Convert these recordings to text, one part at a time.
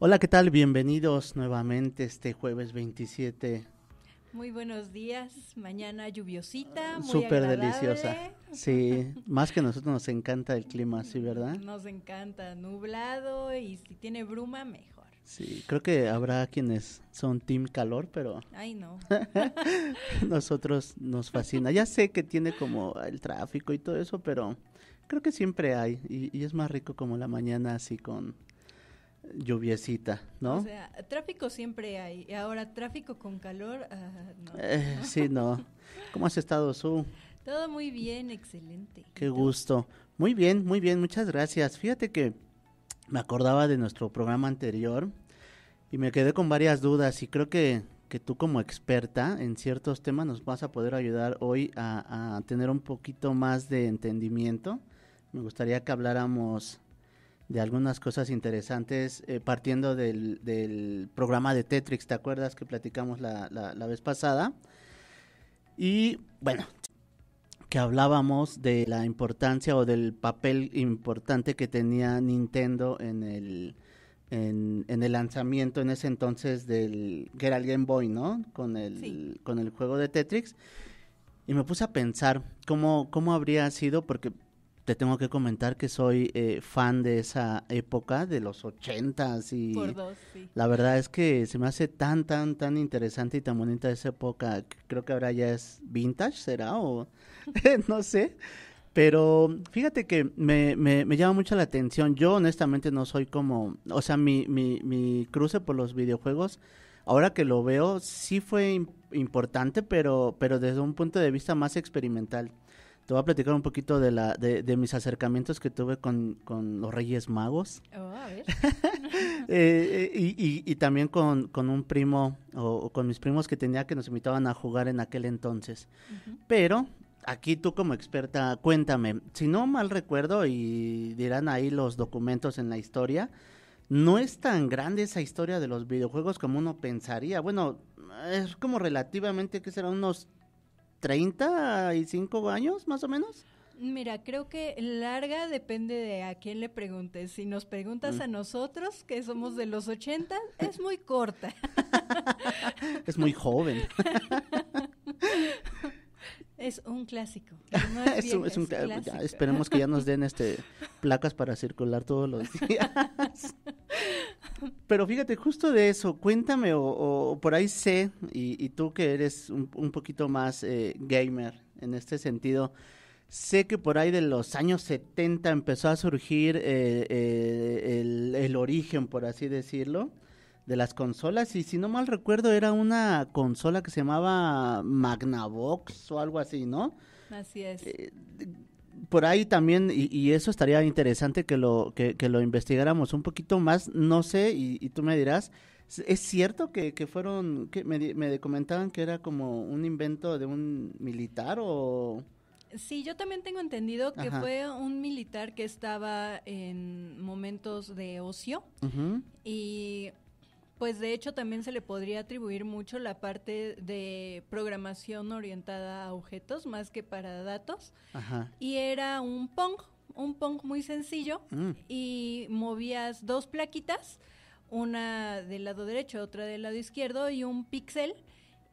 Hola, ¿qué tal? Bienvenidos nuevamente este jueves 27. Muy buenos días, mañana lluviosita, muy Súper agradable. deliciosa. Sí, más que a nosotros nos encanta el clima, ¿sí, verdad? Nos encanta nublado y si tiene bruma, mejor. Sí, creo que habrá quienes son team calor, pero Ay, no. nosotros nos fascina. Ya sé que tiene como el tráfico y todo eso, pero creo que siempre hay y es más rico como la mañana así con lluviecita, O ¿no? sea, tráfico siempre hay. Ahora, tráfico con calor, no. Sí, no. ¿Cómo has estado, Su? Todo muy bien, excelente. Qué ¿Y tú? gusto. Muy bien, muchas gracias. Fíjate que me acordaba de nuestro programa anterior y me quedé con varias dudas y creo que tú como experta en ciertos temas nos vas a poder ayudar hoy a tener un poquito más de entendimiento. Me gustaría que habláramos de algunas cosas interesantes partiendo del programa de Tetrix, ¿te acuerdas que platicamos la vez pasada? Y bueno, que hablábamos de la importancia o del papel importante que tenía Nintendo en el lanzamiento en ese entonces del que era el Game Boy, ¿no? Sí. Con el juego de Tetris. Y me puse a pensar cómo habría sido, porque te tengo que comentar que soy fan de esa época, de los 80s, Por y dos, sí. la verdad es que se me hace tan interesante y tan bonita esa época. Creo que ahora ya es vintage, ¿será? O no sé. Pero fíjate que me llama mucho la atención. Yo honestamente no soy como, o sea, mi cruce por los videojuegos, ahora que lo veo, sí fue importante, pero desde un punto de vista más experimental. Te voy a platicar un poquito de mis acercamientos que tuve con los Reyes Magos. Oh, a ver. Y también con un primo o con mis primos que tenía que nos invitaban a jugar en aquel entonces. Ujú. Pero aquí tú como experta, cuéntame, si no mal recuerdo y dirán ahí los documentos en la historia, no es tan grande esa historia de los videojuegos como uno pensaría. Bueno, es como relativamente, ¿qué será? Unos 35 años más o menos. Mira, creo que larga depende de a quién le preguntes. Si nos preguntas Mm. a nosotros, que somos de los 80, es muy corta. Es muy joven. Es un clásico. No es vieja, Es un, es ya, clásico. esperemos que ya nos den placas para circular todos los días. Pero fíjate, justo de eso, cuéntame o por ahí sé, y tú que eres un poquito más gamer en este sentido, sé que por ahí de los años 70 empezó a surgir el origen, por así decirlo, de las consolas, y si no mal recuerdo era una consola que se llamaba Magnavox o algo así, ¿no? Así es. Eh, por ahí también, y eso estaría interesante que lo investigáramos un poquito más, no sé, y tú me dirás, ¿es cierto que fueron, que me comentaban que era como un invento de un militar o...? Sí, yo también tengo entendido que Ajá. fue un militar que estaba en momentos de ocio Ujú. y pues de hecho también se le podría atribuir mucho la parte de programación orientada a objetos más que para datos. Ajá. Y era un Pong muy sencillo Mm. y movías dos plaquitas, una del lado derecho, otra del lado izquierdo y un píxel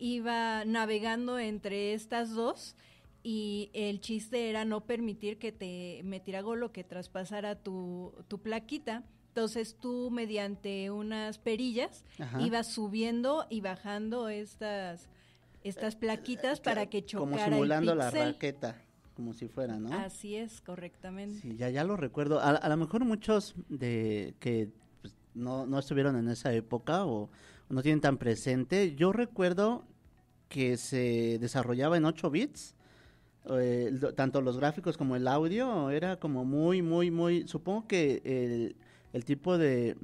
iba navegando entre estas dos y el chiste era no permitir que te metiera gol o que traspasara tu plaquita. Entonces tú mediante unas perillas Ajá. ibas subiendo y bajando estas plaquitas para que Como chocara el simulando la píxel. raqueta, como si fuera, ¿no? Así es, correctamente. Sí, ya lo recuerdo. A lo mejor muchos de que pues, no estuvieron en esa época o no tienen tan presente. Yo recuerdo que se desarrollaba en 8 bits. Tanto los gráficos como el audio era como muy. Supongo que el tipo de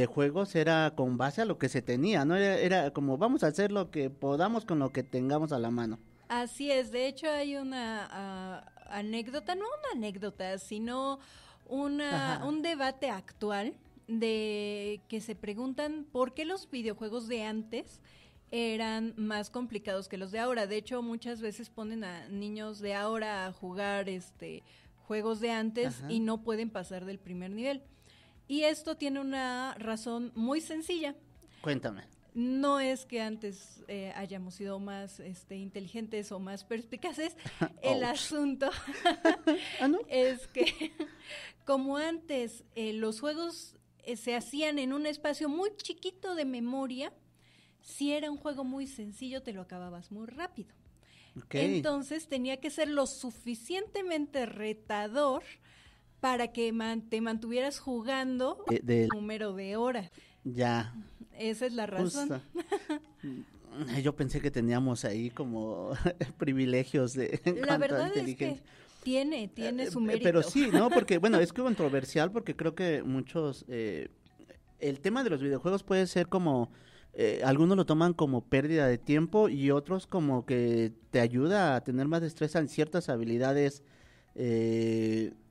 juegos era con base a lo que se tenía, ¿no? Era como vamos a hacer lo que podamos con lo que tengamos a la mano. Así es, de hecho hay una anécdota, no una anécdota, sino Ajá. un debate actual de que se preguntan por qué los videojuegos de antes eran más complicados que los de ahora. De hecho, muchas veces ponen a niños de ahora a jugar juegos de antes Ajá. y no pueden pasar del primer nivel. Y esto tiene una razón muy sencilla. Cuéntame. No es que antes hayamos sido más inteligentes o más perspicaces. El asunto ¿No? es que como antes los juegos se hacían en un espacio muy chiquito de memoria, si era un juego muy sencillo te lo acababas muy rápido. Okay. Entonces tenía que ser lo suficientemente retador para que te mantuvieras jugando el número de horas. Ya. Esa es la razón. Yo pensé que teníamos ahí como privilegios en la verdad a inteligencia. Es que tiene su mérito. Pero sí, ¿no? Porque, bueno, es controversial porque creo que muchos... el tema de los videojuegos puede ser como... algunos lo toman como pérdida de tiempo y otros como que te ayuda a tener más destreza en ciertas habilidades,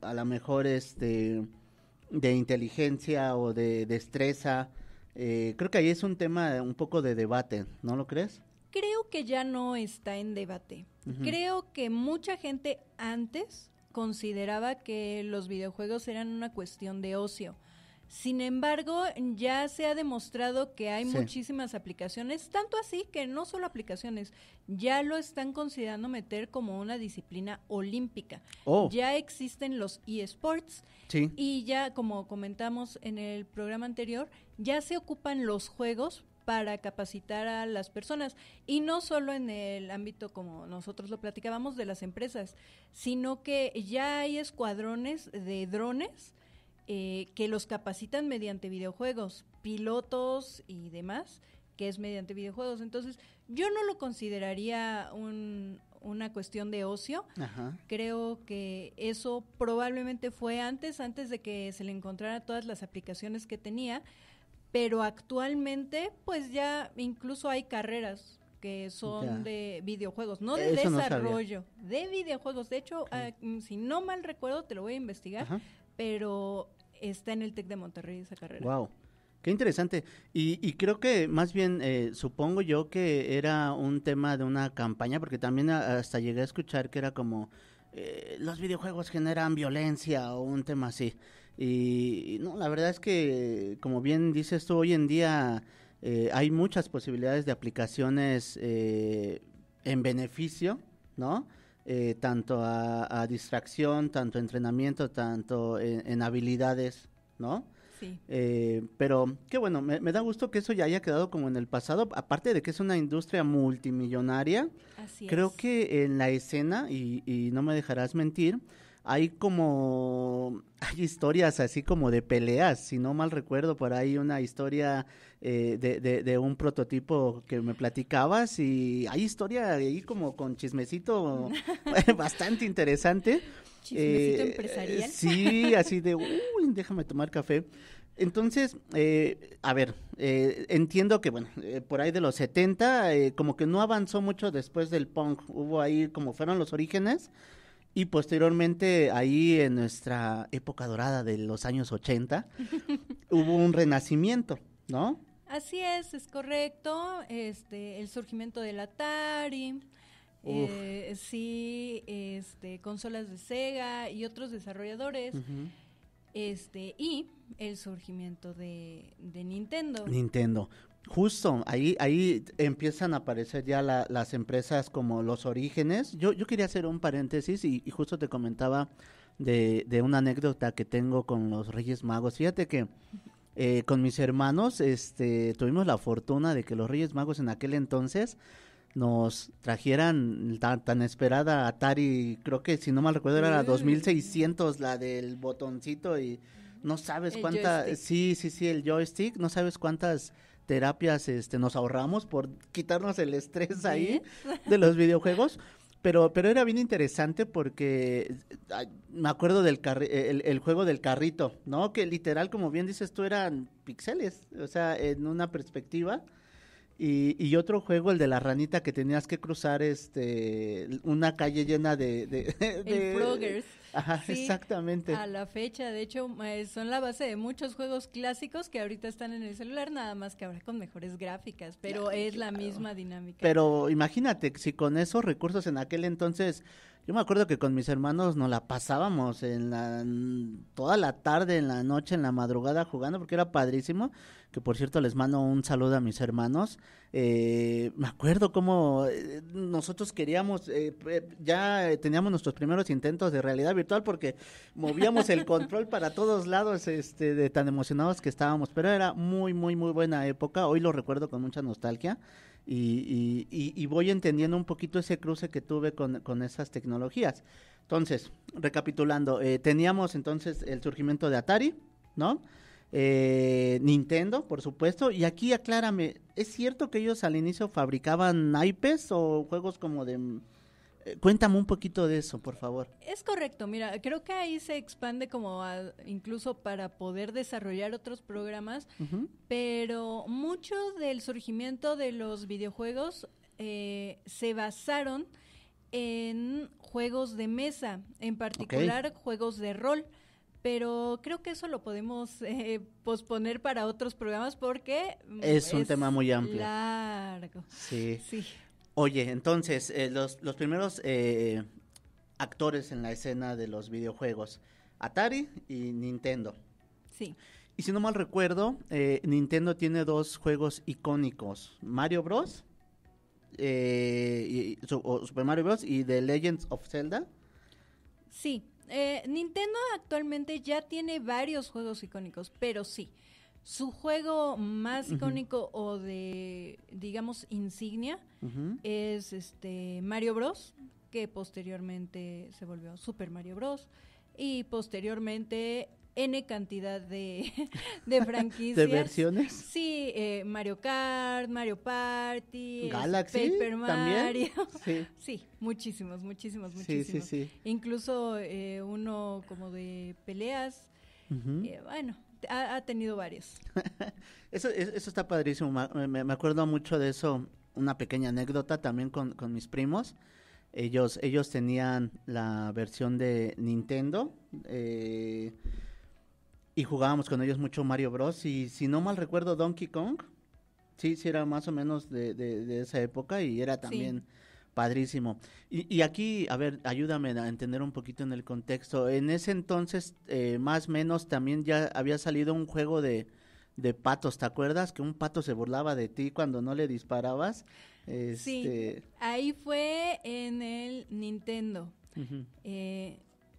a lo mejor de inteligencia o de destreza. Creo que ahí es un tema un poco de debate, ¿no lo crees? Creo que ya no está en debate. Creo que mucha gente antes consideraba que los videojuegos eran una cuestión de ocio. Sin embargo, ya se ha demostrado que hay muchísimas aplicaciones, tanto así que no solo aplicaciones, ya lo están considerando meter como una disciplina olímpica. Ya existen los eSports y ya, como comentamos en el programa anterior, ya se ocupan los juegos para capacitar a las personas, y no solo en el ámbito como nosotros lo platicábamos de las empresas, sino que ya hay escuadrones de drones que los capacitan mediante videojuegos, pilotos y demás, que es mediante videojuegos. Entonces, yo no lo consideraría una cuestión de ocio. Ajá. Creo que eso probablemente fue antes de que se le encontrara todas las aplicaciones que tenía, pero actualmente pues ya incluso hay carreras que son de videojuegos, no de desarrollo, de videojuegos. De hecho, si no mal recuerdo, te lo voy a investigar, pero está en el TEC de Monterrey esa carrera. Wow, qué interesante. Y creo que más bien, supongo yo que era un tema de una campaña, porque también hasta llegué a escuchar que era como los videojuegos generan violencia o un tema así. Y no, la verdad es que, como bien dices tú, hoy en día hay muchas posibilidades de aplicaciones en beneficio, ¿no? Tanto a distracción, tanto entrenamiento, tanto en habilidades, ¿no? Sí. Pero qué bueno, me da gusto que eso ya haya quedado como en el pasado, aparte de que es una industria multimillonaria. Así creo es. Que en la escena, y no me dejarás mentir, hay historias así como de peleas, si no mal recuerdo, por ahí una historia de un prototipo que me platicabas, y hay historia ahí como con chismecito bastante interesante. Chismecito empresarial. Sí, así de, déjame tomar café. Entonces, a ver, entiendo que, bueno, por ahí de los 70, como que no avanzó mucho después del punk, hubo ahí como fueron los orígenes. Y posteriormente, ahí en nuestra época dorada de los años 80, hubo un renacimiento, ¿no? Así es correcto. El surgimiento del Atari, consolas de Sega y otros desarrolladores, y el surgimiento de Nintendo. Justo, ahí empiezan a aparecer ya las empresas como los orígenes. Yo quería hacer un paréntesis y justo te comentaba de una anécdota que tengo con los Reyes Magos. Fíjate que con mis hermanos tuvimos la fortuna de que los Reyes Magos en aquel entonces nos trajeran tan esperada Atari. Creo que si no mal recuerdo era la 2600, la del botoncito, y no sabes cuántas, sí, el joystick, no sabes cuántas terapias nos ahorramos por quitarnos el estrés ahí de los videojuegos, pero era bien interesante porque me acuerdo del el juego del carrito, ¿no? Que literal, como bien dices tú, eran píxeles, o sea, en una perspectiva. Y otro juego, el de la ranita, que tenías que cruzar una calle llena de el Froggers. Ajá, sí, exactamente. A la fecha, de hecho, son la base de muchos juegos clásicos que ahorita están en el celular, nada más que ahora con mejores gráficas, pero es la misma dinámica. Pero imagínate, si con esos recursos en aquel entonces Yo me acuerdo que con mis hermanos nos la pasábamos toda la tarde, en la noche, en la madrugada jugando, porque era padrísimo. Que por cierto les mando un saludo a mis hermanos. Me acuerdo cómo nosotros queríamos, ya teníamos nuestros primeros intentos de realidad virtual porque movíamos el control para todos lados, de tan emocionados que estábamos. Pero era muy, muy, muy buena época. Hoy lo recuerdo con mucha nostalgia. Y voy entendiendo un poquito ese cruce que tuve con esas tecnologías. Entonces, recapitulando, teníamos entonces el surgimiento de Atari, ¿no? Nintendo, por supuesto, y aquí aclárame, ¿es cierto que ellos al inicio fabricaban naipes o juegos como de... cuéntame un poquito de eso, por favor. Es correcto, mira, creo que ahí se expande como incluso para poder desarrollar otros programas, pero mucho del surgimiento de los videojuegos se basaron en juegos de mesa, en particular juegos de rol. Pero creo que eso lo podemos posponer para otros programas porque es un tema muy amplio. Largo. Sí. Sí. Oye, entonces, los primeros actores en la escena de los videojuegos, Atari y Nintendo. Sí. Y si no mal recuerdo, Nintendo tiene dos juegos icónicos, Mario Bros. Super Mario Bros. Y The Legends of Zelda. Sí. Nintendo actualmente ya tiene varios juegos icónicos, pero sí, su juego más icónico o de, digamos, insignia es Mario Bros, que posteriormente se volvió Super Mario Bros, y posteriormente N cantidad de franquicias. ¿De versiones? Sí, Mario Kart, Mario Party, Galaxy, Paper Mario. Sí. Sí, muchísimos. Sí. Incluso uno como de peleas. Bueno, ha tenido varios. Eso está padrísimo. Me acuerdo mucho de eso. Una pequeña anécdota también con mis primos. Ellos tenían la versión de Nintendo. Y jugábamos con ellos mucho Mario Bros. Y si no mal recuerdo, Donkey Kong. Sí, era más o menos de esa época y era también padrísimo. Y aquí, a ver, ayúdame a entender un poquito en el contexto. En ese entonces, más o menos, también ya había salido un juego de patos. ¿Te acuerdas? Que un pato se burlaba de ti cuando no le disparabas. Sí, ahí fue en el Nintendo.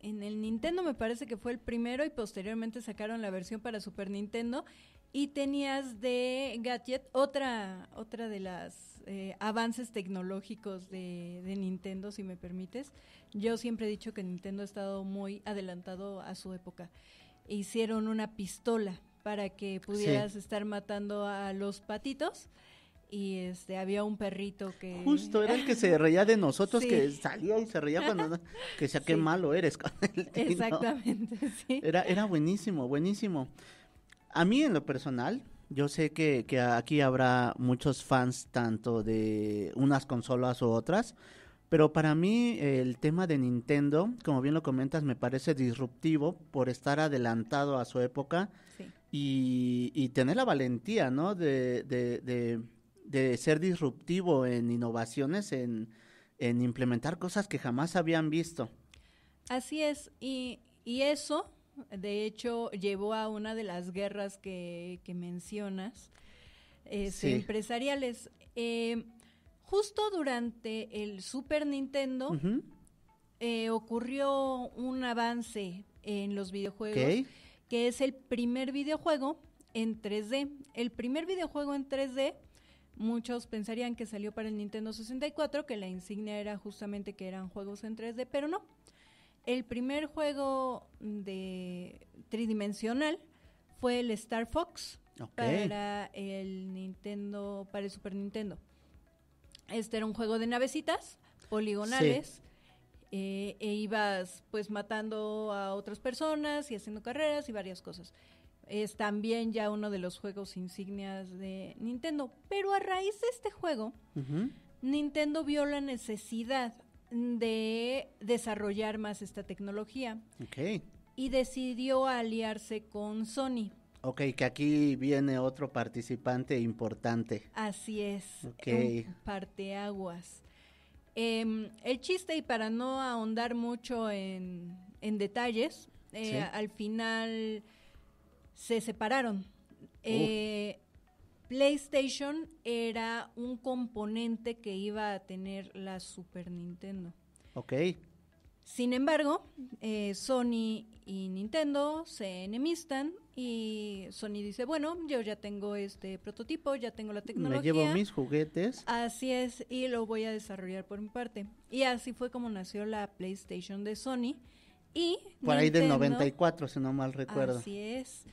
En el Nintendo me parece que fue el primero y posteriormente sacaron la versión para Super Nintendo y tenías de gadget otra de las avances tecnológicos de Nintendo, si me permites. Yo siempre he dicho que Nintendo ha estado muy adelantado a su época. Hicieron una pistola para que pudieras estar matando a los patitos. Y había un perrito que... Justo, era el que se reía de nosotros, que salía y se reía cuando... que decía, qué malo eres con el tino. Exactamente, sí. Era buenísimo. A mí, en lo personal, yo sé que aquí habrá muchos fans tanto de unas consolas u otras, pero para mí el tema de Nintendo, como bien lo comentas, me parece disruptivo por estar adelantado a su época y tener la valentía, ¿no? De ser disruptivo en innovaciones, en implementar cosas que jamás habían visto. Así es, y eso, de hecho, llevó a una de las guerras que mencionas, empresariales. Justo durante el Super Nintendo ocurrió un avance en los videojuegos, que es el primer videojuego en 3D. El primer videojuego en 3D, muchos pensarían que salió para el Nintendo 64, que la insignia era justamente que eran juegos en 3D, pero no. El primer juego de tridimensional fue el Star Fox para el Nintendo, para el Super Nintendo. Este era un juego de navecitas poligonales, e ibas pues matando a otras personas y haciendo carreras y varias cosas. Es también ya uno de los juegos insignias de Nintendo. Pero a raíz de este juego, Nintendo vio la necesidad de desarrollar más esta tecnología. Y decidió aliarse con Sony. Que aquí viene otro participante importante. Así es, un parteaguas. El chiste, y para no ahondar mucho en detalles, Sí. al final se separaron. Uf. PlayStation era un componente que iba a tener la Super Nintendo. Ok. Sin embargo, Sony y Nintendo se enemistan y Sony dice, bueno, yo ya tengo este prototipo, ya tengo la tecnología. Me llevo mis juguetes. Así es, y lo voy a desarrollar por mi parte. Y así fue como nació la PlayStation de Sony. Y Por ahí del Nintendo, 94, si no mal recuerdo. así es,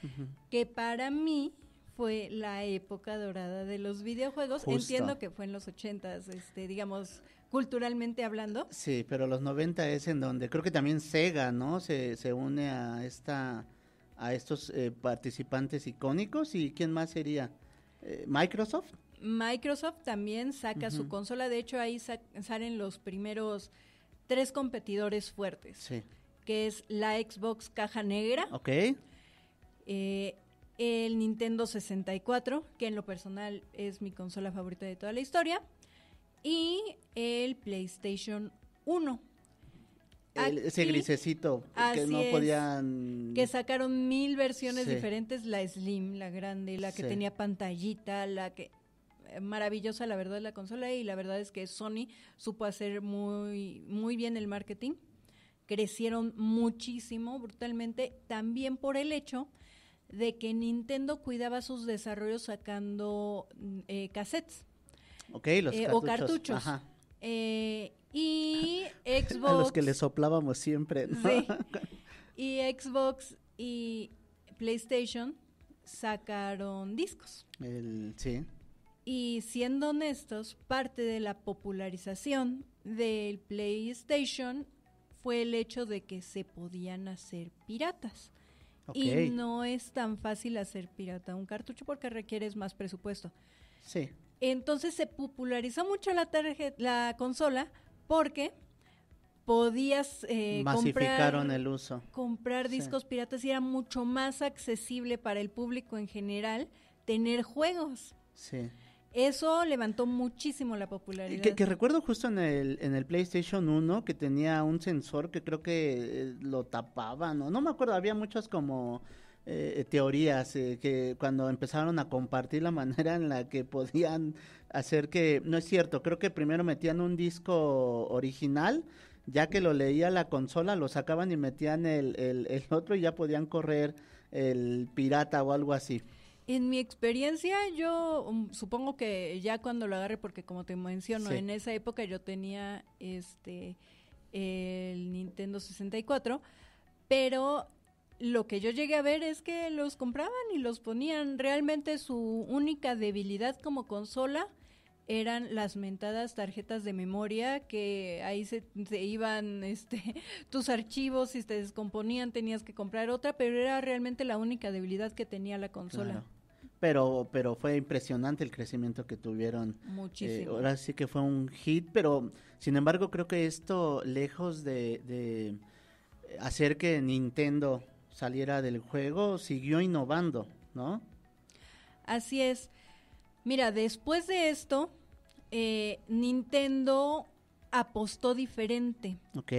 que para mí fue la época dorada de los videojuegos. Justo. Entiendo que fue en los 80s, digamos, culturalmente hablando. Sí, pero los 90 es en donde creo que también Sega, ¿no? Se une a estos participantes icónicos. ¿Y quién más sería? ¿Microsoft? Microsoft también saca su consola. De hecho, ahí salen los primeros 3 competidores fuertes. Sí. Que es la Xbox caja negra. Ok. El Nintendo 64, que en lo personal es mi consola favorita de toda la historia. Y el PlayStation 1. Ese grisecito que no podían... Que sacaron 1000 versiones Sí. diferentes, la Slim, la grande, la que Sí. tenía pantallita, la que... Maravillosa la verdad la consola, y la verdad es que Sony supo hacer muy, muy bien el marketing. Crecieron muchísimo, brutalmente, también por el hecho de que Nintendo cuidaba sus desarrollos sacando cassettes. Ok, los cartuchos. O cartuchos. Ajá. Y Xbox... A los que le soplábamos siempre, ¿no? Sí. Y Xbox y PlayStation sacaron discos. Sí. Y siendo honestos, parte de la popularización del PlayStation fue el hecho de que se podían hacer piratas. Ok. Y no es tan fácil hacer pirata un cartucho porque requieres más presupuesto. Sí. Entonces se popularizó mucho la consola porque podías Masificaron el uso. comprar Sí. discos piratas y era mucho más accesible para el público en general tener juegos. Sí. Eso levantó muchísimo la popularidad. Que recuerdo justo en el PlayStation 1 que tenía un sensor que creo que lo tapaba, no me acuerdo, había muchas como teorías que cuando empezaron a compartir la manera en la que podían hacer que, no es cierto, creo que primero metían un disco original, ya que lo leía la consola, lo sacaban y metían el otro y ya podían correr el pirata o algo así. En mi experiencia, yo supongo que ya cuando lo agarre, porque como te menciono, Sí. en esa época yo tenía el Nintendo 64, pero lo que yo llegué a ver es que los compraban y los ponían. Realmente su única debilidad como consola eran las mentadas tarjetas de memoria, que ahí se iban tus archivos, si se descomponían tenías que comprar otra, pero era realmente la única debilidad que tenía la consola. Claro. Pero fue impresionante el crecimiento que tuvieron. Muchísimo. Ahora sí que fue un hit, pero sin embargo creo que esto, lejos de hacer que Nintendo saliera del juego, siguió innovando, ¿no? Así es. Mira, después de esto, Nintendo apostó diferente. Ok.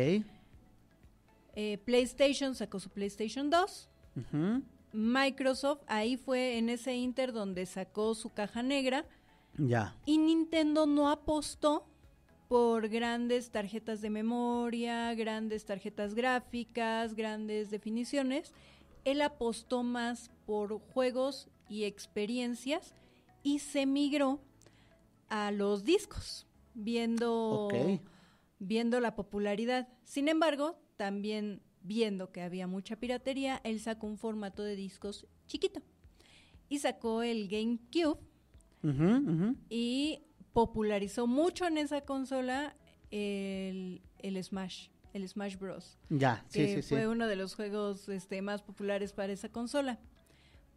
PlayStation sacó su PlayStation 2. Ujú. Microsoft, ahí fue en ese inter donde sacó su caja negra. Ya. Y Nintendo no apostó por grandes tarjetas de memoria, grandes tarjetas gráficas, grandes definiciones. Él apostó más por juegos y experiencias y se migró a los discos, viendo la popularidad. Sin embargo, también viendo que había mucha piratería, él sacó un formato de discos chiquito y sacó el GameCube. Y popularizó mucho en esa consola el Smash Bros. Ya, sí, que fue uno de los juegos más populares para esa consola.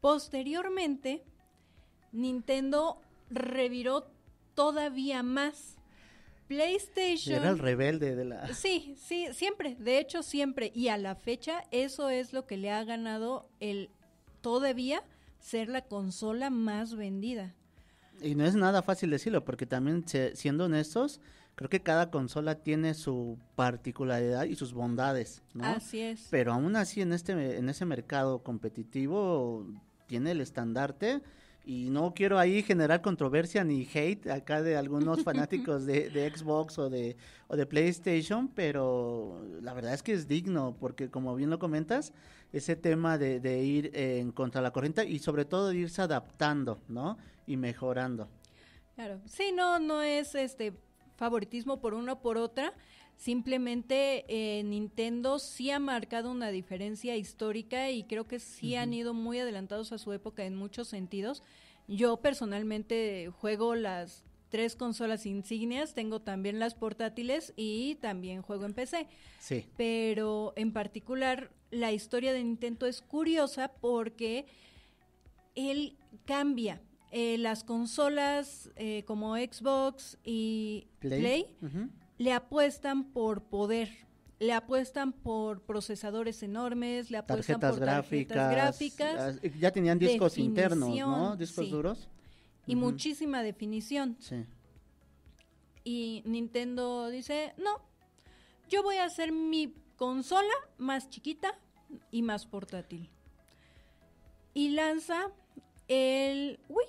Posteriormente, Nintendo reviró todavía más. PlayStation... Era el rebelde de la... Sí, siempre, de hecho siempre. Y a la fecha, eso es lo que le ha ganado el todavía ser la consola más vendida. Y no es nada fácil decirlo, porque también, siendo honestos, Creo que cada consola tiene su particularidad y sus bondades, ¿no? Así es. Pero aún así en ese mercado competitivo tiene el estandarte, y no quiero ahí generar controversia ni hate acá de algunos fanáticos de Xbox o de PlayStation, pero la verdad es que es digno, porque como bien lo comentas, ese tema de ir en contra la corriente y sobre todo de irse adaptando, ¿no? Y mejorando. Claro. Sí, no es favoritismo por una o por otra. Simplemente Nintendo sí ha marcado una diferencia histórica y creo que sí han ido muy adelantados a su época en muchos sentidos. Yo personalmente juego las 3 consolas insignias, tengo también las portátiles y también juego en PC. Sí. Pero en particular la historia de Nintendo es curiosa porque él cambia. Las consolas como Xbox y Play le apuestan por poder, le apuestan por procesadores enormes, le apuestan por tarjetas gráficas. Ya tenían discos internos, ¿no? Discos sí, duros. Y muchísima definición. Sí. Y Nintendo dice, no, yo voy a hacer mi consola más chiquita y más portátil. Y lanza el Wii.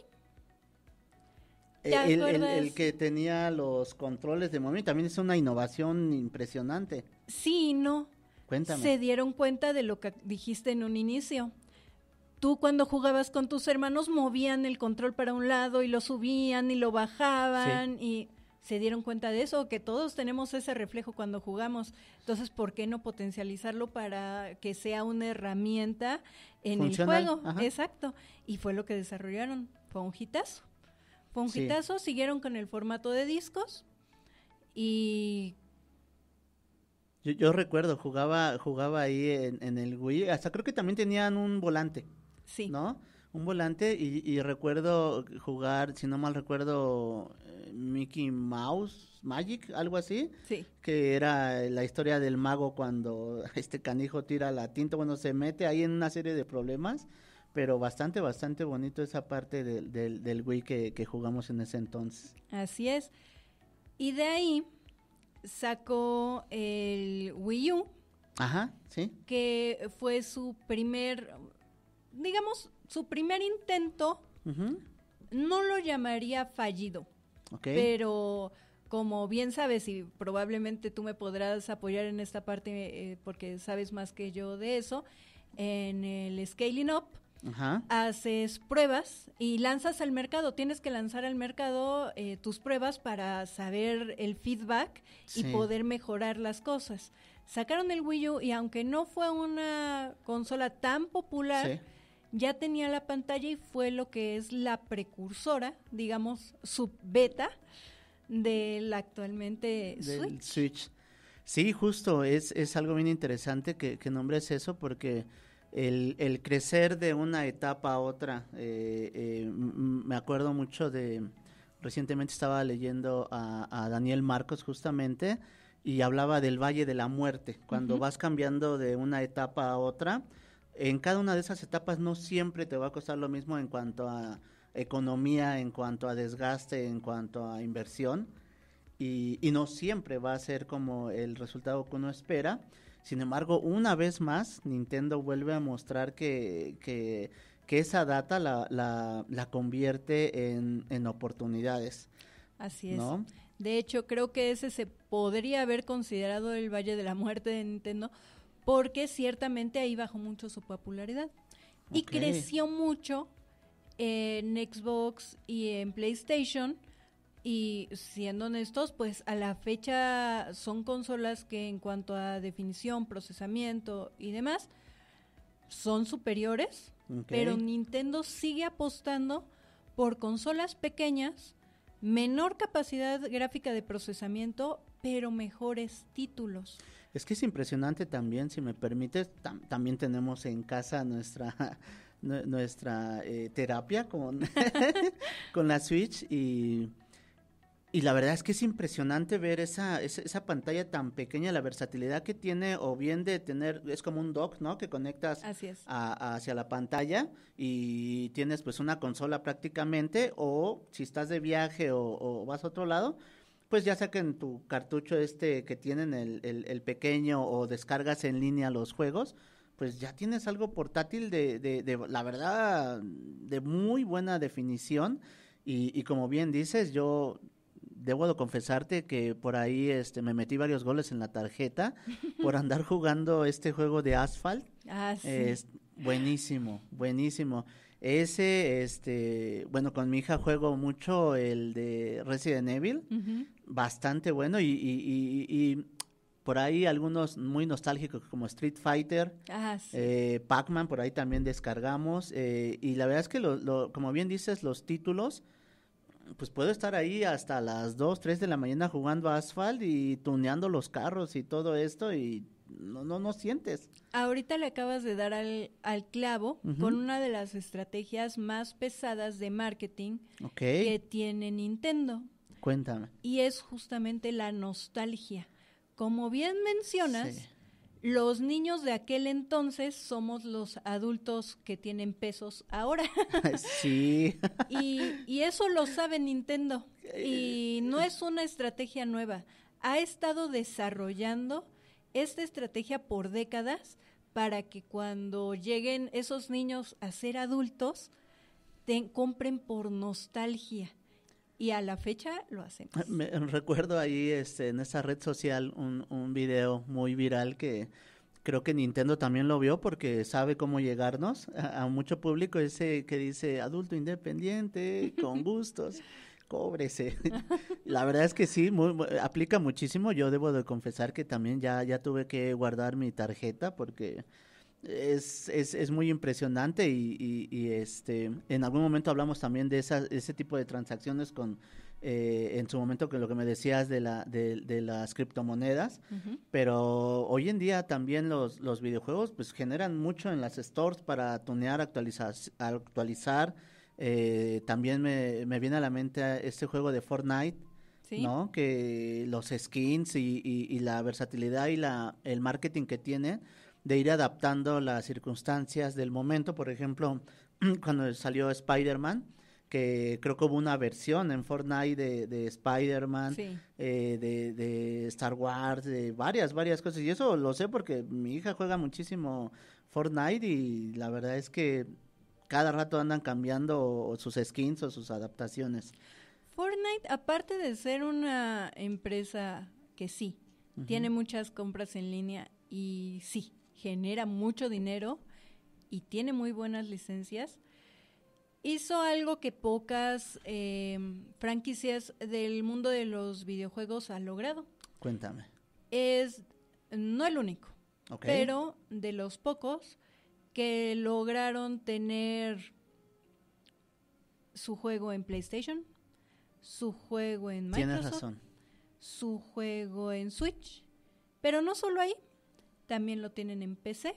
El que tenía los controles de movimiento también es una innovación impresionante. Sí y no. Cuéntame. Se dieron cuenta de lo que dijiste en un inicio. Tú cuando jugabas con tus hermanos movían el control para un lado y lo subían y lo bajaban, y se dieron cuenta de eso, que todos tenemos ese reflejo cuando jugamos. Entonces, ¿por qué no potencializarlo para que sea una herramienta en funcional, el juego? ajá. Exacto. Y fue lo que desarrollaron. Fue un hitazo. Siguieron con el formato de discos y... Yo recuerdo, jugaba ahí en el Wii, hasta creo que también tenían un volante, Sí. ¿no? Un volante y recuerdo jugar, si no mal recuerdo, Mickey Mouse, Magic, algo así, Sí. que era la historia del mago cuando este canijo tira la tinta, bueno, se mete ahí en una serie de problemas, pero bastante bonito esa parte del Wii que jugamos en ese entonces. Así es. Y de ahí sacó el Wii U. Ajá, sí. Que fue su primer intento. No lo llamaría fallido. Okay. Pero como bien sabes, y probablemente tú me podrás apoyar en esta parte porque sabes más que yo de eso, en el Scaling Up, haces pruebas y lanzas al mercado. Tienes que lanzar al mercado tus pruebas para saber el feedback y poder mejorar las cosas. Sacaron el Wii U y aunque no fue una consola tan popular, ya tenía la pantalla y fue lo que es la precursora, digamos, subbeta del actualmente Switch. Sí, justo, es algo bien interesante que nombres eso, porque el crecer de una etapa a otra, me acuerdo mucho recientemente estaba leyendo a Daniel Marcos justamente, y hablaba del Valle de la Muerte, cuando vas cambiando de una etapa a otra. En cada una de esas etapas no siempre te va a costar lo mismo en cuanto a economía, en cuanto a desgaste, en cuanto a inversión, y no siempre va a ser como el resultado que uno espera. Sin embargo, una vez más, Nintendo vuelve a mostrar que esa data la convierte en oportunidades. Así es. ¿No? De hecho, creo que ese se podría haber considerado el Valle de la Muerte de Nintendo, porque ciertamente ahí bajó mucho su popularidad. Y creció mucho en Xbox y en PlayStation, y siendo honestos, pues a la fecha son consolas que en cuanto a definición, procesamiento y demás, son superiores, pero Nintendo sigue apostando por consolas pequeñas, menor capacidad gráfica de procesamiento, pero mejores títulos. Es que es impresionante también, si me permites, también tenemos en casa nuestra terapia con la Switch, y la verdad es que es impresionante ver esa pantalla tan pequeña, la versatilidad que tiene, o bien de tener, es como un dock, ¿no? Que conectas hacia la pantalla y tienes pues una consola prácticamente, o si estás de viaje o vas a otro lado, pues ya saquen tu cartucho que tienen el pequeño o descargas en línea los juegos, pues ya tienes algo portátil de la verdad, de muy buena definición y como bien dices, yo debo de confesarte que por ahí me metí varios goles en la tarjeta por andar jugando este juego de Asphalt. Ah, sí. Es buenísimo, buenísimo. Bueno, con mi hija juego mucho el de Resident Evil, Ujú. bastante bueno y por ahí algunos muy nostálgicos como Street Fighter, Ah, sí. Pac-Man, por ahí también descargamos y la verdad es que como bien dices, los títulos, pues puedo estar ahí hasta las 2, 3 de la mañana jugando Asphalt y tuneando los carros y todo esto y no sientes. Ahorita le acabas de dar al clavo Ujú. con una de las estrategias más pesadas de marketing Ok, que tiene Nintendo, cuéntame. y es justamente la nostalgia. Como bien mencionas, Sí. los niños de aquel entonces somos los adultos que tienen pesos ahora. Sí. Y eso lo sabe Nintendo. Y no es una estrategia nueva. Ha estado desarrollando esta estrategia por décadas para que cuando lleguen esos niños a ser adultos, compren por nostalgia. Y a la fecha lo hacemos. Recuerdo ahí en esa red social un video muy viral que creo que Nintendo también lo vio porque sabe cómo llegarnos a mucho público, ese que dice adulto independiente, con gustos, cóbrese. La verdad es que sí, aplica muchísimo. Yo debo de confesar que también ya tuve que guardar mi tarjeta porque es muy impresionante y en algún momento hablamos también de ese tipo de transacciones con en su momento que lo que me decías de las criptomonedas, Ujú. pero hoy en día también los videojuegos pues generan mucho en las stores para tunear, actualizar. También me viene a la mente este juego de Fortnite, ¿Sí? ¿no? Que los skins y la versatilidad y el marketing que tiene de ir adaptando las circunstancias del momento. Por ejemplo, cuando salió Spider-Man, que creo que hubo una versión en Fortnite de Spider-Man, Sí. de Star Wars, de varias cosas. Y eso lo sé porque mi hija juega muchísimo Fortnite y la verdad es que cada rato andan cambiando sus skins o sus adaptaciones. Fortnite, aparte de ser una empresa que sí, tiene muchas compras en línea y sí, genera mucho dinero y tiene muy buenas licencias, hizo algo que pocas franquicias del mundo de los videojuegos han logrado. Cuéntame. Es no el único, Ok. pero de los pocos que lograron tener su juego en PlayStation, su juego en Tienes Microsoft, razón. su juego en Switch, pero no solo ahí, también lo tienen en PC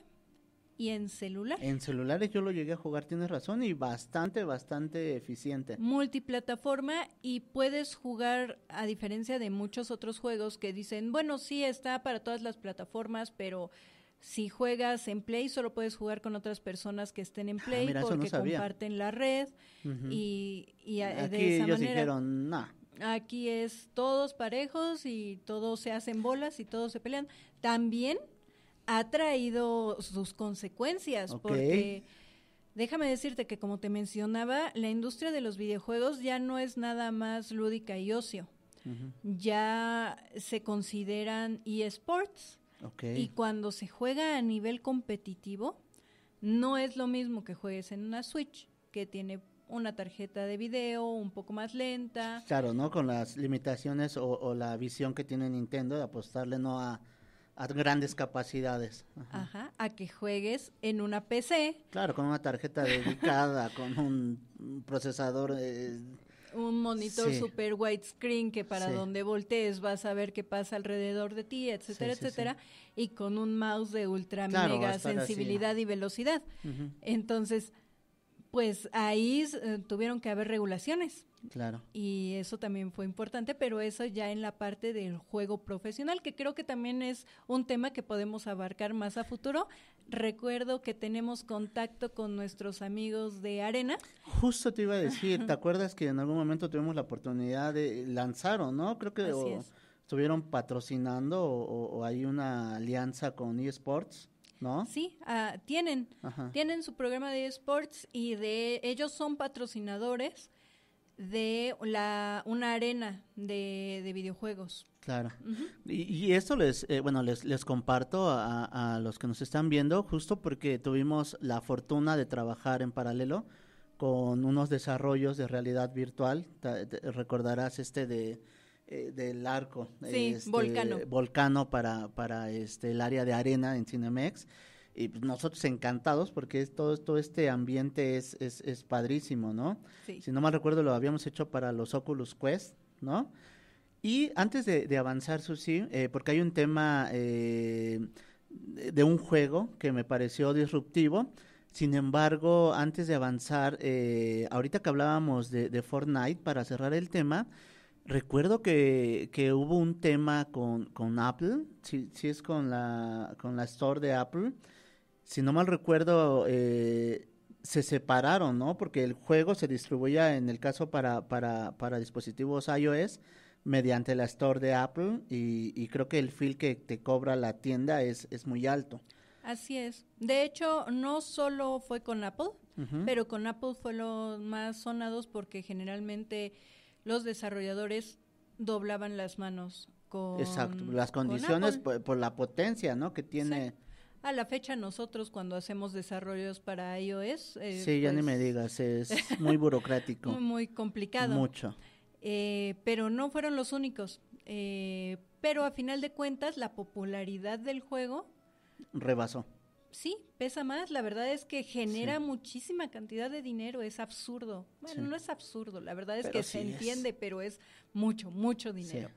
y en celular. En celulares yo lo llegué a jugar, tienes razón, y bastante eficiente. Multiplataforma, y puedes jugar, a diferencia de muchos otros juegos que dicen, bueno, sí está para todas las plataformas, pero si juegas en Play solo puedes jugar con otras personas que estén en Play Mira, eso no porque sabía. comparten la red Ujú. y Aquí de esa ellos manera. dijeron, nah. Aquí es todos parejos y todos se hacen bolas y todos se pelean. También ha traído sus consecuencias, Ok. porque déjame decirte que, como te mencionaba, la industria de los videojuegos ya no es nada más lúdica y ocio. Ujú. Ya se consideran eSports, Ok. y cuando se juega a nivel competitivo, no es lo mismo que juegues en una Switch, que tiene una tarjeta de video un poco más lenta. Claro, ¿no? Con las limitaciones o la visión que tiene Nintendo de apostarle no a grandes capacidades. Ajá. Ajá, a que juegues en una PC, Claro, con una tarjeta dedicada, con un procesador. un monitor Sí. super widescreen que para Sí. donde voltees vas a ver qué pasa alrededor de ti, etcétera, Sí, sí, sí. etcétera, y con un mouse de ultra Claro, va a mega estar así. sensibilidad y velocidad. Ujú. Entonces, pues ahí tuvieron que haber regulaciones. Claro. Y eso también fue importante, pero eso ya en la parte del juego profesional, que creo que también es un tema que podemos abarcar más a futuro. Recuerdo que tenemos contacto con nuestros amigos de Arena. Justo te iba a decir, ¿te acuerdas que en algún momento tuvimos la oportunidad de lanzaron, ¿no? Creo que estuvieron patrocinando o hay una alianza con eSports, ¿no? Sí, tienen su programa de eSports y ellos son patrocinadores de una arena de videojuegos. Claro. Y esto les comparto a los que nos están viendo, justo porque tuvimos la fortuna de trabajar en paralelo con unos desarrollos de realidad virtual. Recordarás del arco, sí, Volcano para el área de arena en Cinemex. Y nosotros encantados porque todo este ambiente es padrísimo, ¿no? Sí. Si no mal recuerdo lo habíamos hecho para los Oculus Quest, ¿no? Y antes de avanzar, Susi, porque hay un tema de un juego que me pareció disruptivo. Sin embargo, antes de avanzar, ahorita que hablábamos de Fortnite, para cerrar el tema, recuerdo que hubo un tema con Apple, sí es con la Store de Apple. Si no mal recuerdo, se separaron, ¿no? Porque el juego se distribuía, en el caso para dispositivos iOS, mediante la Store de Apple, y creo que el fee que te cobra la tienda es muy alto. Así es. De hecho, no solo fue con Apple, pero con Apple fue los más sonados porque generalmente los desarrolladores doblaban las manos con Exacto, las condiciones por la potencia, ¿no? Que tiene. Sí. A la fecha nosotros cuando hacemos desarrollos para iOS... sí, ya ni me digas, es muy burocrático. Muy complicado. Mucho. Pero no fueron los únicos. Pero a final de cuentas la popularidad del juego... rebasó. Sí, pesa más. La verdad es que genera muchísima cantidad de dinero. Es absurdo. Bueno, no es absurdo. La verdad es pero que se entiende, pero es mucho, mucho dinero.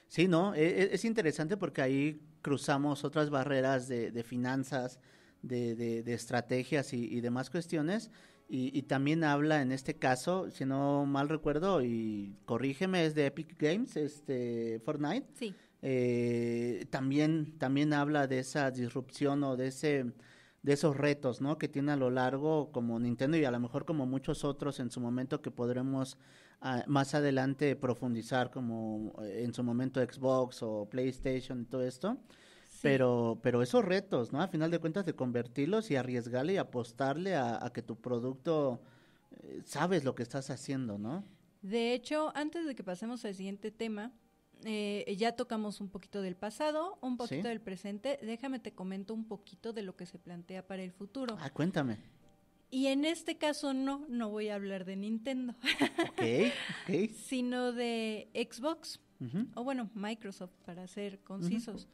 Sí, no, es interesante porque ahí cruzamos otras barreras de finanzas, de estrategias y demás cuestiones, y también habla en este caso, si no mal recuerdo, y corrígeme, es de Epic Games, Fortnite. Sí. También habla de esa disrupción o de esos retos, ¿no? Que tiene a lo largo como Nintendo y a lo mejor como muchos otros en su momento que podremos más adelante profundizar, como en su momento Xbox o PlayStation y todo esto. Sí. Pero esos retos, ¿no? A final de cuentas de convertirlos y arriesgarle y apostarle a que tu producto sabes lo que estás haciendo, ¿no? De hecho, antes de que pasemos al siguiente tema, ya tocamos un poquito del pasado, un poquito del presente. Déjame te comento un poquito de lo que se plantea para el futuro. Cuéntame. Y en este caso no voy a hablar de Nintendo. Okay. Sino de Xbox, o bueno, Microsoft, para ser concisos.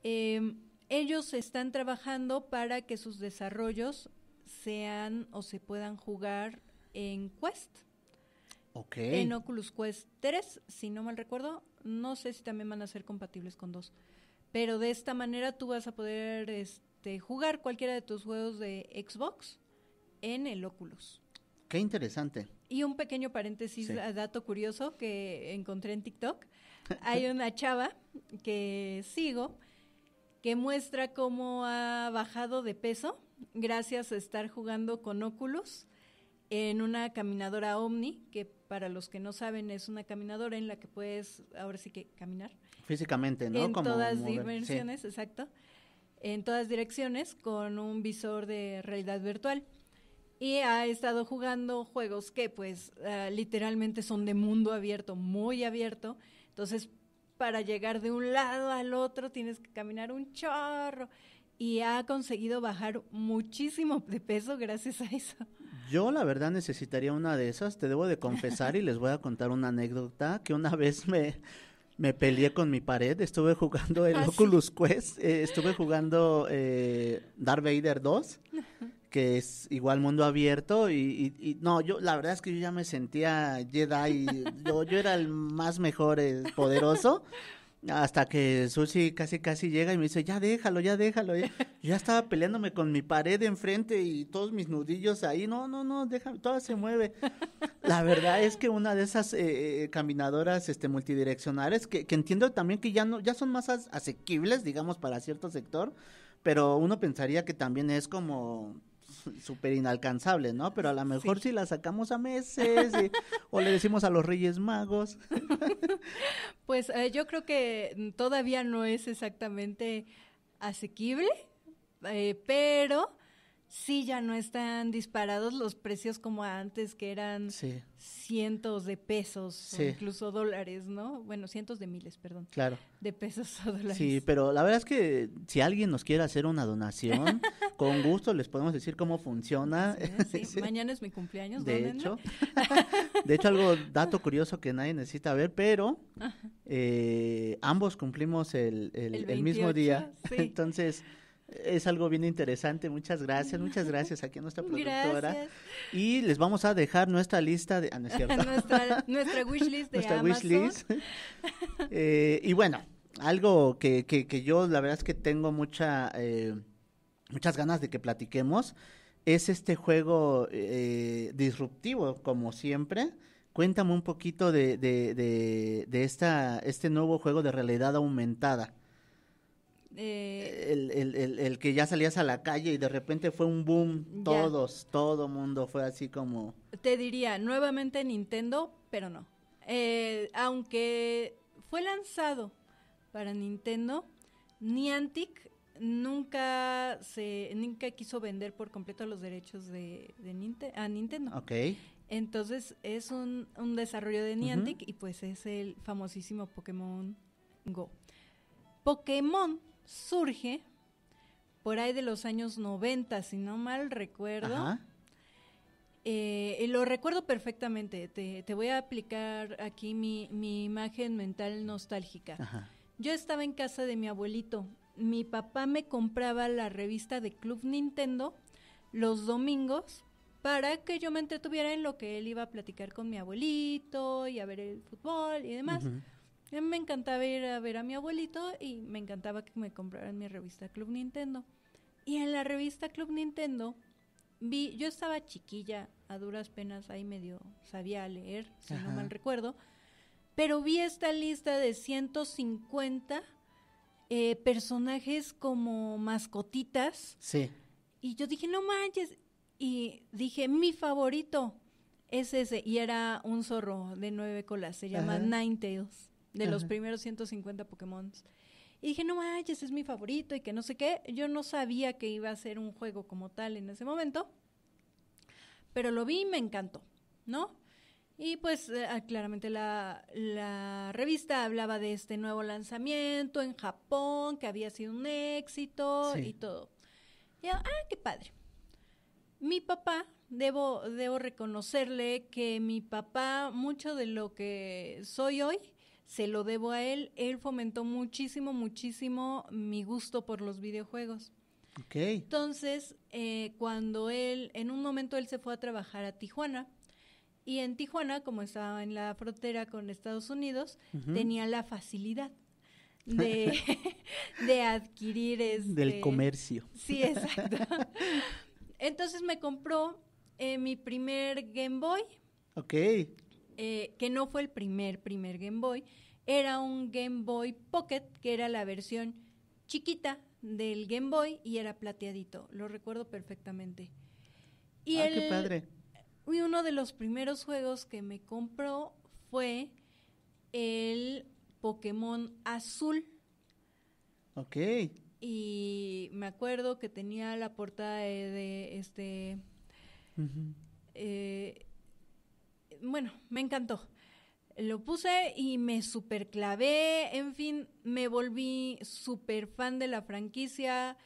Ellos están trabajando para que sus desarrollos sean o se puedan jugar en Quest. Okay. En Oculus Quest 3, si no mal recuerdo, no sé si también van a ser compatibles con 2, pero de esta manera tú vas a poder jugar cualquiera de tus juegos de Xbox en el Oculus. Qué interesante. Y un pequeño paréntesis, dato curioso que encontré en TikTok. Hay una chava que sigo que muestra cómo ha bajado de peso gracias a estar jugando con Oculus en una caminadora Omni, que para los que no saben es una caminadora en la que puedes ahora sí que caminar. Físicamente, ¿no? En todas dimensiones, exacto. En todas direcciones con un visor de realidad virtual. Y ha estado jugando juegos que pues literalmente son de mundo abierto, muy abierto. Entonces, para llegar de un lado al otro tienes que caminar un chorro. Y ha conseguido bajar muchísimo de peso gracias a eso. Yo la verdad necesitaría una de esas, te debo de confesar y les voy a contar una anécdota que una vez me peleé con mi pared, estuve jugando el Oculus Quest, estuve jugando Darth Vader 2, que es igual mundo abierto y no, yo la verdad es que yo ya me sentía Jedi, yo era el más mejor poderoso Hasta que Susi casi llega y me dice, ya déjalo, ya déjalo. Ya. Yo ya estaba peleándome con mi pared de enfrente y todos mis nudillos ahí. No, déjame, todo se mueve. La verdad es que una de esas caminadoras multidireccionales, que entiendo también que ya no, ya son más asequibles, digamos, para cierto sector, pero uno pensaría que también es como súper inalcanzable, ¿no? Pero a lo mejor Sí. si la sacamos a meses o le decimos a los Reyes Magos. Pues yo creo que todavía no es exactamente asequible, pero sí ya no están disparados los precios como antes, que eran Sí, cientos de pesos o sí, incluso dólares, ¿no? Bueno, cientos de miles, perdón, claro. de pesos o dólares. Sí, pero la verdad es que si alguien nos quiere hacer una donación, con gusto les podemos decir cómo funciona. Sí, Sí. mañana es mi cumpleaños, De dónenme. hecho, de hecho algo dato curioso que nadie necesita ver, pero ambos cumplimos el mismo 28, día, sí. entonces es algo bien interesante. Muchas gracias aquí a nuestra productora. Gracias. Y les vamos a dejar nuestra lista de, no es cierto, nuestra wishlist de nuestra Amazon. wishlist. Y bueno, algo que yo la verdad es que tengo muchas ganas de que platiquemos es este juego disruptivo, como siempre. Cuéntame un poquito de este nuevo juego de realidad aumentada. El que ya salías a la calle y de repente fue un boom, Ya. todo mundo fue así como... Te diría, nuevamente Nintendo, pero no. Aunque fue lanzado para Nintendo, Niantic nunca quiso vender por completo los derechos a Nintendo. Ok, Entonces es un desarrollo de Niantic y pues es el famosísimo Pokémon Go. Pokémon surge por ahí de los años 90, si no mal recuerdo. ajá, Lo recuerdo perfectamente. Te voy a aplicar aquí mi imagen mental nostálgica. ajá. Yo estaba en casa de mi abuelito. Mi papá me compraba la revista de Club Nintendo los domingos para que yo me entretuviera en lo que él iba a platicar con mi abuelito y a ver el fútbol y demás. Ujú. A mí me encantaba ir a ver a mi abuelito y me encantaba que me compraran mi revista Club Nintendo. Y en la revista Club Nintendo yo estaba chiquilla, a duras penas ahí medio sabía leer, si no Ajá. mal recuerdo, pero vi esta lista de 150 personajes como mascotitas Sí, y yo dije, no manches, y dije, mi favorito es ese, y era un zorro de 9 colas, se llama Ajá. Ninetales, de los Ajá. primeros 150 Pokémon. Y dije, no manches, es mi favorito y que no sé qué. Yo no sabía que iba a ser un juego como tal en ese momento, pero lo vi y me encantó, ¿no? Y pues claramente la revista hablaba de este nuevo lanzamiento en Japón, que había sido un éxito Sí. y todo. Y yo, qué padre. Mi papá, debo reconocerle que mi papá, mucho de lo que soy hoy, se lo debo a él. Él fomentó muchísimo mi gusto por los videojuegos. ok. Entonces, cuando en un momento él se fue a trabajar a Tijuana, y en Tijuana, como estaba en la frontera con Estados Unidos, Ujú. tenía la facilidad de, de adquirir Del comercio. Sí, exacto. Entonces me compró mi primer Game Boy, Ok, que no fue el primer Game Boy, era un Game Boy Pocket, que era la versión chiquita del Game Boy y era plateadito, lo recuerdo perfectamente. Y qué padre. y uno de los primeros juegos que me compró fue el Pokémon Azul. Ok, Y me acuerdo que tenía la portada ujú. Bueno, me encantó. Lo puse y me super clavé, en fin, me volví súper fan de la franquicia,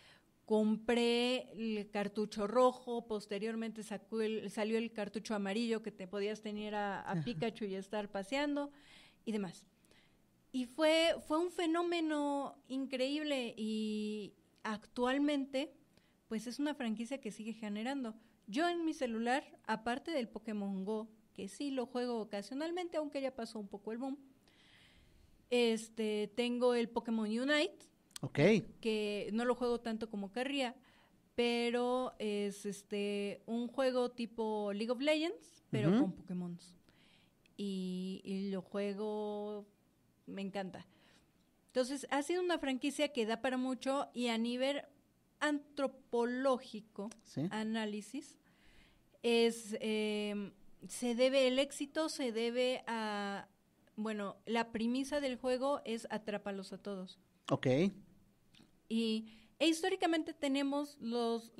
compré el cartucho rojo, posteriormente salió el cartucho amarillo que te podías tener a Pikachu y estar paseando y demás. Y fue un fenómeno increíble y actualmente pues es una franquicia que sigue generando. Yo en mi celular, aparte del Pokémon Go, que sí lo juego ocasionalmente, aunque ya pasó un poco el boom, Tengo el Pokémon Unite, Ok. que no lo juego tanto como querría, pero es un juego tipo League of Legends, pero Ujú. con Pokémon. Y lo juego, me encanta. Entonces, ha sido una franquicia que da para mucho y a nivel antropológico, Sí. análisis, es el éxito se debe a, bueno, la premisa del juego es atrápalos a todos. Ok. E históricamente tenemos los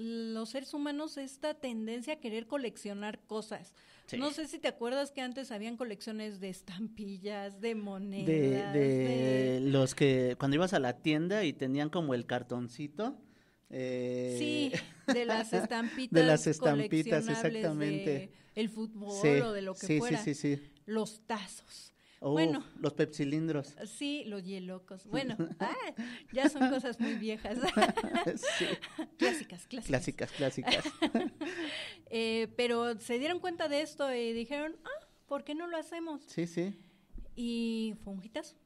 seres humanos esta tendencia a querer coleccionar cosas. Sí. No sé si te acuerdas que antes habían colecciones de estampillas, de De, monedas, de los que cuando ibas a la tienda y tenían como el cartoncito. Sí, de las estampitas de las estampitas, coleccionables exactamente. de el fútbol Sí, o de lo que sí, fuera. sí, sí, sí. Los tazos. Bueno, los pepsilindros. Sí, los hielocos. Bueno, ya son cosas muy viejas. Sí. Clásicas. Clásicas. Pero se dieron cuenta de esto y dijeron, ¿por qué no lo hacemos? Sí, sí. Y fue un hitazo.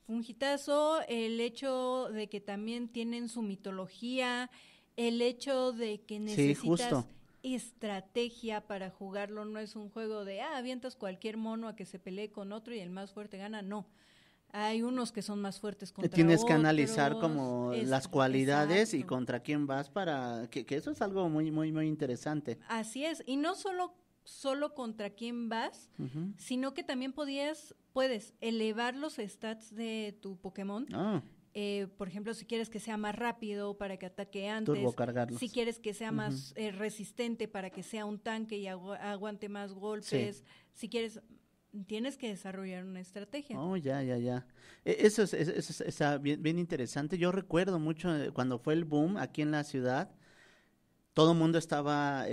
Fue un hitazo el hecho de que también tienen su mitología, el hecho de que necesitas estrategia para jugarlo, no es un juego de, avientas cualquier mono a que se pelee con otro y el más fuerte gana, no. Hay unos que son más fuertes contra Tienes otros. que analizar como las cualidades exacto. y contra quién vas para que eso es algo muy interesante. Así es, y no solo contra quién vas, Uh-huh. sino que también puedes elevar los stats de tu Pokémon. Por ejemplo, si quieres que sea más rápido para que ataque antes, turbocargarlos. Si quieres que sea más resistente para que sea un tanque y aguante más golpes, Sí. Si quieres, tienes que desarrollar una estrategia. Ya. Eso está bien interesante. Yo recuerdo mucho cuando fue el boom aquí en la ciudad. Todo el mundo estaba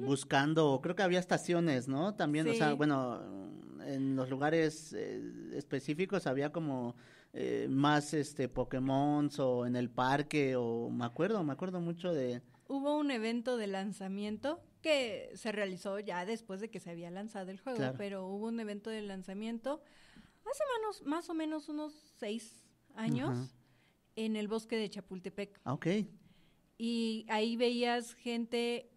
buscando, creo que había estaciones, ¿no? También, Sí. o sea, bueno, en los lugares específicos había como más Pokémon o en el parque, o me acuerdo mucho de... Hubo un evento de lanzamiento que se realizó ya después de que se había lanzado el juego, Claro. pero hubo un evento de lanzamiento hace más o menos unos 6 años Ajá. en el bosque de Chapultepec. Ok. Y ahí veías gente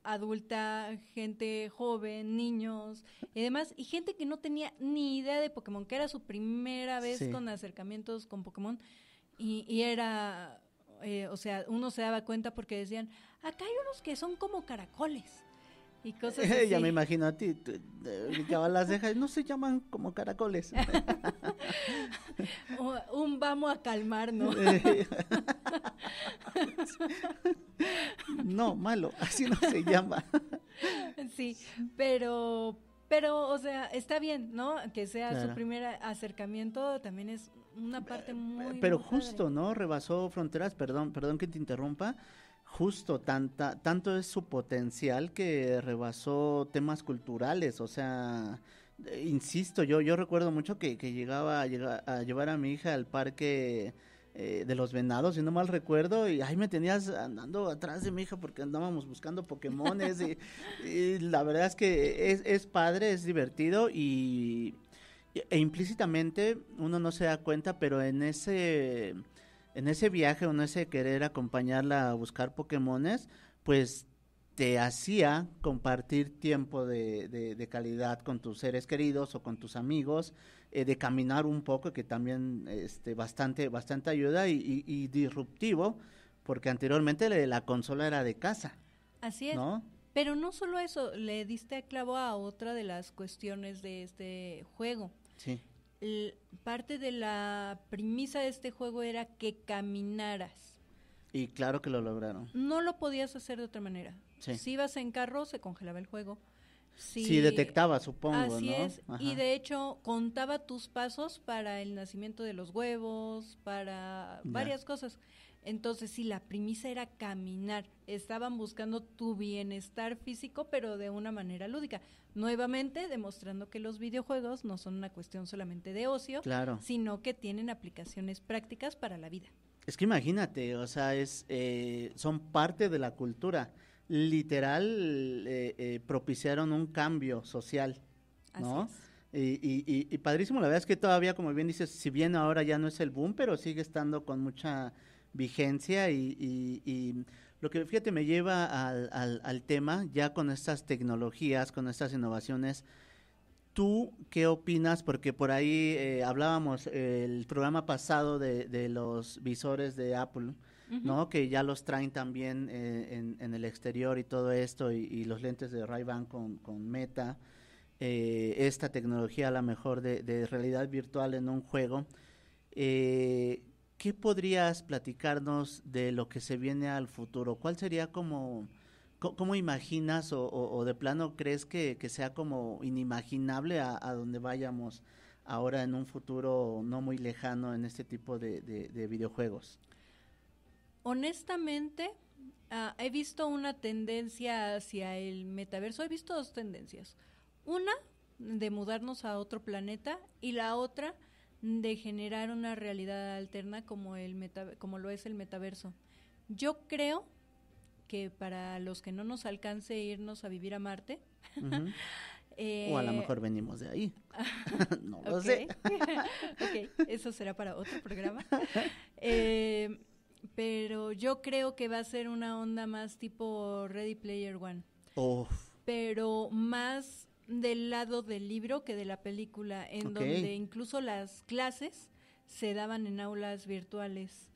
adulta, gente joven, niños y demás, y gente que no tenía ni idea de Pokémon, que era su primera vez Sí. con acercamientos con Pokémon, y era, o sea, uno se daba cuenta porque decían, acá hay unos que son como caracoles, y cosas así. Ya me imagino a ti, picabas las cejas, no se llaman como caracoles. Un vamos a calmarnos. No, malo, así no se llama. Sí, pero, o sea, está bien, ¿no? Que sea Claro. su primer acercamiento, también es una parte muy Pero muy justo, padre. ¿no? Rebasó fronteras, perdón que te interrumpa. Justo, tanto es su potencial que rebasó temas culturales, o sea, insisto, yo recuerdo mucho que llegaba a llevar a mi hija al parque de los Venados, si no mal recuerdo, y ahí me tenías andando atrás de mi hija porque andábamos buscando Pokémones y la verdad es que es padre, es divertido e implícitamente uno no se da cuenta, pero en ese viaje o en ese querer acompañarla a buscar Pokémones, pues te hacía compartir tiempo de calidad con tus seres queridos o con tus amigos, de caminar un poco, que también bastante ayuda y disruptivo, porque anteriormente la consola era de casa. Así es. ¿No? Pero no solo eso, le diste a clavo a otra de las cuestiones de este juego. Sí. Parte de la premisa de este juego era que caminaras. Y claro que lo lograron. No lo podías hacer de otra manera. Sí. Si ibas en carro, se congelaba el juego. Sí, detectaba, supongo, así ¿no? es. Ajá. Y de hecho, contaba tus pasos para el nacimiento de los huevos, para varias cosas. Entonces, sí, la premisa era caminar. Estaban buscando tu bienestar físico, pero de una manera lúdica. Nuevamente, demostrando que los videojuegos no son una cuestión solamente de ocio, Claro. sino que tienen aplicaciones prácticas para la vida. Es que imagínate, o sea, son parte de la cultura. Literal, propiciaron un cambio social, ¿no? Así es. Y padrísimo, la verdad es que todavía, como bien dices, si bien ahora ya no es el boom, pero sigue estando con mucha vigencia y lo que, fíjate, me lleva al tema, ya con estas tecnologías, con estas innovaciones. ¿Tú qué opinas? Porque por ahí hablábamos el programa pasado de los visores de Apple, Ujú. ¿no? Que ya los traen también en el exterior y todo esto, y los lentes de Ray-Ban con Meta, esta tecnología a lo mejor de realidad virtual en un juego. Eh, ¿Qué podrías platicarnos de lo que se viene al futuro? ¿Cuál sería como... ¿Cómo imaginas o de plano crees que sea como inimaginable a donde vayamos ahora en un futuro no muy lejano en este tipo de videojuegos? Honestamente, he visto una tendencia hacia el metaverso. He visto dos tendencias. Una, de mudarnos a otro planeta, y la otra, de generar una realidad alterna como lo es el metaverso. Yo creo que para los que no nos alcance irnos a vivir a Marte, Ujú. O a lo eh, mejor venimos de ahí. No lo ok, sé. ok, eso será para otro programa. Eh, pero yo creo que va a ser una onda más tipo Ready Player One, Uf, pero más del lado del libro que de la película, en ok. donde incluso las clases se daban en aulas virtuales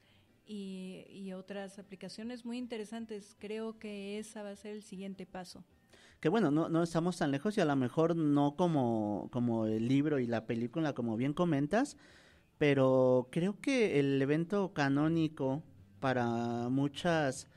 y otras aplicaciones muy interesantes. Creo que esa va a ser el siguiente paso. Que bueno, no estamos tan lejos y a lo mejor no como el libro y la película, como bien comentas, pero creo que el evento canónico para muchas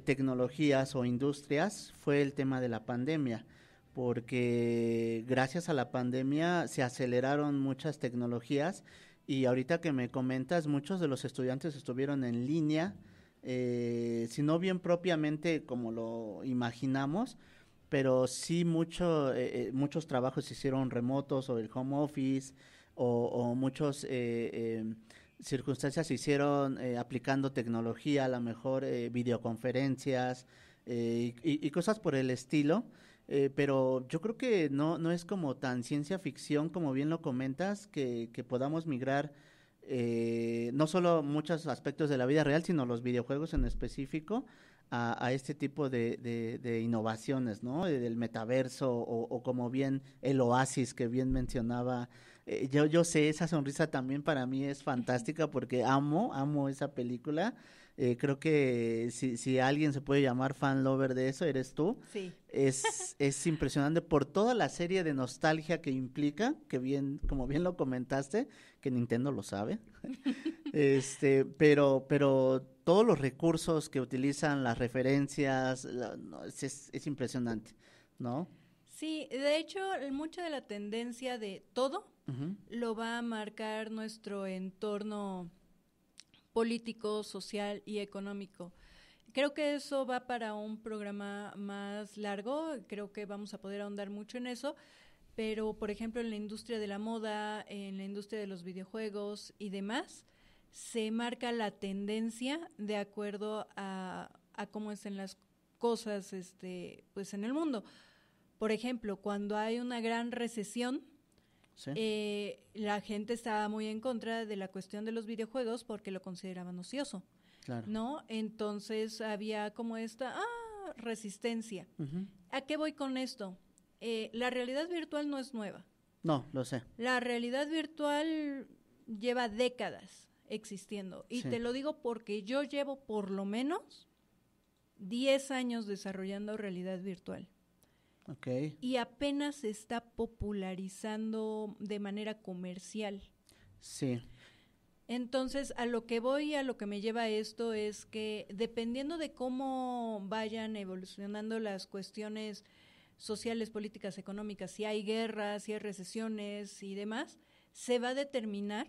tecnologías o industrias fue el tema de la pandemia, porque gracias a la pandemia se aceleraron muchas tecnologías y ahorita que me comentas, muchos de los estudiantes estuvieron en línea, si no bien propiamente como lo imaginamos, pero sí muchos trabajos se hicieron remotos o el home office o muchos circunstancias se hicieron aplicando tecnología, a lo mejor videoconferencias y cosas por el estilo. Pero yo creo que no es como tan ciencia ficción como bien lo comentas, que podamos migrar no solo muchos aspectos de la vida real, sino los videojuegos en específico a este tipo de innovaciones, ¿no? Del metaverso o como bien el oasis que bien mencionaba. Yo sé, esa sonrisa también para mí es fantástica porque amo esa película. Creo que si alguien se puede llamar fan lover de eso, eres tú. Sí. Es impresionante por toda la serie de nostalgia que implica, que bien, como bien lo comentaste, que Nintendo lo sabe. Pero todos los recursos que utilizan, las referencias, no, es impresionante, ¿no? Sí, de hecho, mucha de la tendencia de todo Ujú. lo va a marcar nuestro entorno político, social y económico. Creo que eso va para un programa más largo, creo que vamos a poder ahondar mucho en eso, pero por ejemplo en la industria de la moda, en la industria de los videojuegos y demás, se marca la tendencia de acuerdo a cómo estén las cosas pues en el mundo. Por ejemplo, cuando hay una gran recesión, Sí, la gente estaba muy en contra de la cuestión de los videojuegos porque lo consideraban ocioso, claro. ¿no? Entonces había como esta resistencia. Ujú. ¿A qué voy con esto? La realidad virtual no es nueva. No, lo sé. La realidad virtual lleva décadas existiendo. Y Sí, te lo digo porque yo llevo por lo menos 10 años desarrollando realidad virtual. ok. Y apenas se está popularizando de manera comercial. Sí, Entonces, a lo que voy, a lo que me lleva esto es que dependiendo de cómo vayan evolucionando las cuestiones sociales, políticas, económicas, si hay guerras, si hay recesiones y demás, se va a determinar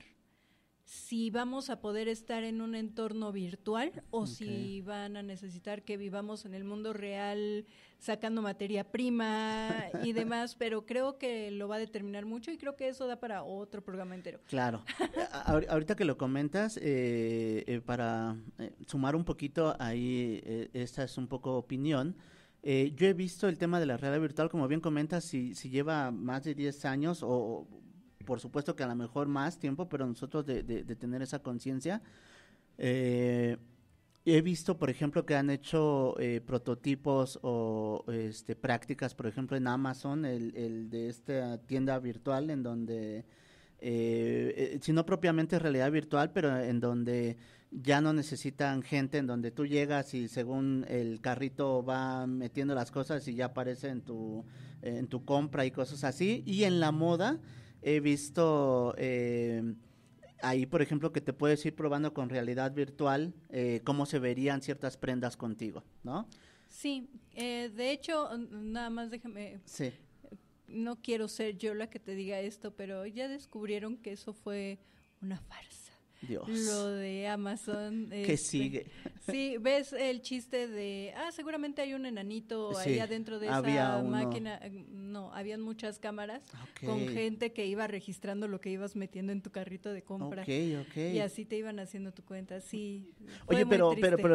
si vamos a poder estar en un entorno virtual o ok. si van a necesitar que vivamos en el mundo real sacando materia prima y demás, pero creo que lo va a determinar mucho y creo que eso da para otro programa entero. Claro. Ahorita que lo comentas, para sumar un poquito ahí, esta es un poco opinión. Yo he visto el tema de la realidad virtual, como bien comentas, si lleva más de 10 años o por supuesto que a lo mejor más tiempo, pero nosotros de tener esa conciencia. He visto, por ejemplo, que han hecho prototipos o prácticas, por ejemplo, en Amazon, el de esta tienda virtual en donde, si no propiamente realidad virtual, pero en donde ya no necesitan gente, en donde tú llegas y según el carrito va metiendo las cosas y ya aparece en tu compra y cosas así. Y en la moda he visto ahí, por ejemplo, que te puedes ir probando con realidad virtual cómo se verían ciertas prendas contigo, ¿no? Sí, de hecho, nada más déjame... Sí. No quiero ser yo la que te diga esto, pero ya descubrieron que eso fue una farsa. Dios. Lo de Amazon. ¿Qué sigue? Sí, ves el chiste de, seguramente hay un enanito Sí, ahí adentro de esa máquina. No, habían muchas cámaras con gente que iba registrando lo que ibas metiendo en tu carrito de compra. Y así te iban haciendo tu cuenta, sí. Oye, pero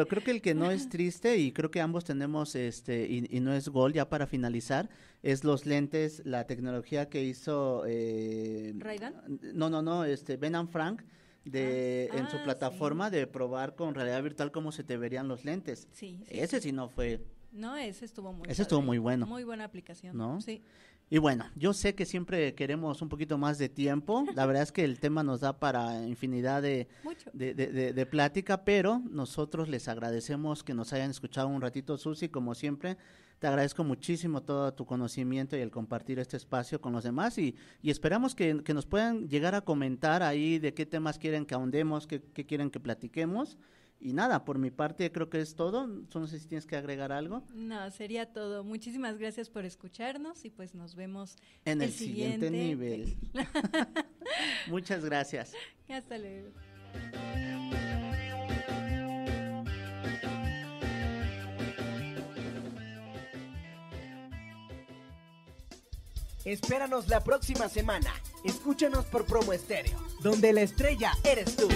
creo que el que no es triste, y creo que ambos tenemos, y no es gol ya para finalizar, es los lentes, la tecnología que hizo... ¿Ray-Ban? No, Ben and Frank, en su plataforma, sí, de probar con realidad virtual cómo se te verían los lentes. Sí, ese sí no fue... No, ese estuvo muy Ese estuvo muy bueno. Muy buena aplicación, ¿no? Sí. Y bueno, yo sé que siempre queremos un poquito más de tiempo. La verdad es que el tema nos da para infinidad de plática, pero nosotros les agradecemos que nos hayan escuchado un ratito, Susi, como siempre. Te agradezco muchísimo todo tu conocimiento y el compartir este espacio con los demás y esperamos que nos puedan llegar a comentar ahí de qué temas quieren que ahondemos, qué quieren que platiquemos. Y nada, por mi parte creo que es todo. No sé si tienes que agregar algo. No, sería todo. Muchísimas gracias por escucharnos y pues nos vemos en el siguiente nivel. Muchas gracias. Hasta luego. Espéranos la próxima semana. Escúchanos por Promo Estéreo, donde la estrella eres tú.